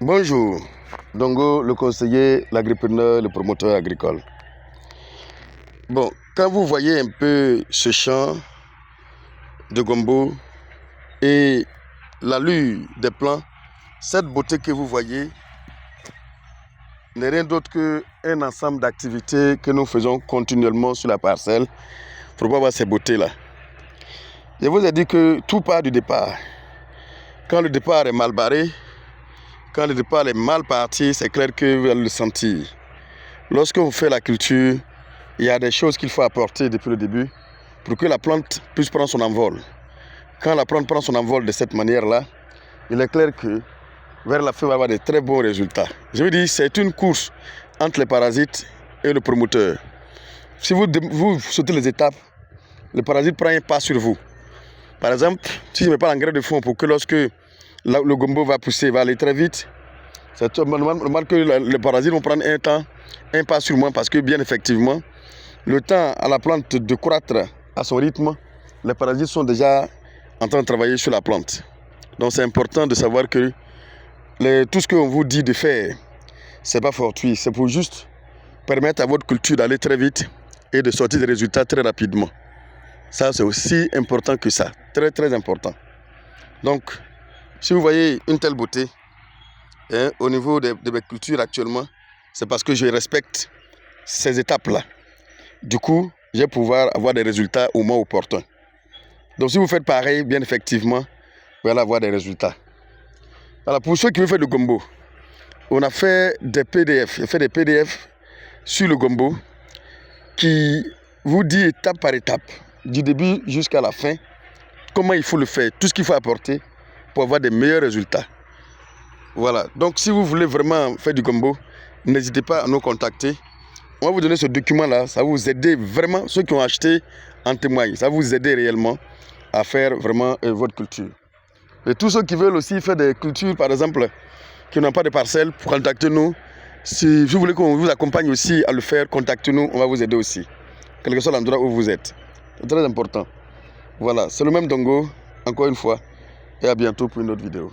Bonjour, Dongo, le conseiller, l'agripreneur, le promoteur agricole. Bon, quand vous voyez un peu ce champ de gombo et l'allure des plants, cette beauté que vous voyez n'est rien d'autre qu'un ensemble d'activités que nous faisons continuellement sur la parcelle pour pouvoir voir ces beautés-là. Je vous ai dit que tout part du départ. Quand le départ est mal barré, quand le départ est mal parti, c'est clair que vous allez le sentir. Lorsqu'on fait la culture, il y a des choses qu'il faut apporter depuis le début pour que la plante puisse prendre son envol. Quand la plante prend son envol de cette manière-là, il est clair que vers la fin, on va avoir de très bons résultats. Je veux dire, c'est une course entre les parasites et le promoteur. Si vous sautez les étapes, le parasite prend un pas sur vous. Par exemple, si je ne mets pas l'engrais de fond pour que lorsque le gombo va pousser, va aller très vite, c'est normal que les parasites vont prendre un pas sur moi parce que bien effectivement, le temps à la plante de croître à son rythme, les parasites sont déjà en train de travailler sur la plante. Donc c'est important de savoir que tout ce qu'on vous dit de faire, c'est pas fortuit, c'est pour juste permettre à votre culture d'aller très vite et de sortir des résultats très rapidement. Ça, c'est aussi important que ça, très très important. Donc, si vous voyez une telle beauté au niveau de mes cultures actuellement, c'est parce que je respecte ces étapes-là. Du coup, je vais pouvoir avoir des résultats au moment opportun. Donc, si vous faites pareil, bien effectivement, vous allez avoir des résultats. Alors, pour ceux qui veulent faire du gombo, on a fait des PDF. J'ai fait des PDF sur le gombo qui vous dit étape par étape, du début jusqu'à la fin, comment il faut le faire, tout ce qu'il faut apporter pour avoir des meilleurs résultats. Voilà. Donc, si vous voulez vraiment faire du gombo, n'hésitez pas à nous contacter. On va vous donner ce document-là. Ça va vous aider vraiment, ceux qui ont acheté en témoignent. Ça va vous aider réellement à faire vraiment votre culture. Et tous ceux qui veulent aussi faire des cultures, par exemple, qui n'ont pas de parcelles, contactez-nous. Si vous voulez qu'on vous accompagne aussi à le faire, contactez-nous, on va vous aider aussi. Quel que soit l'endroit où vous êtes. C'est très important. Voilà, c'est le même Dongo, encore une fois. Et à bientôt pour une autre vidéo.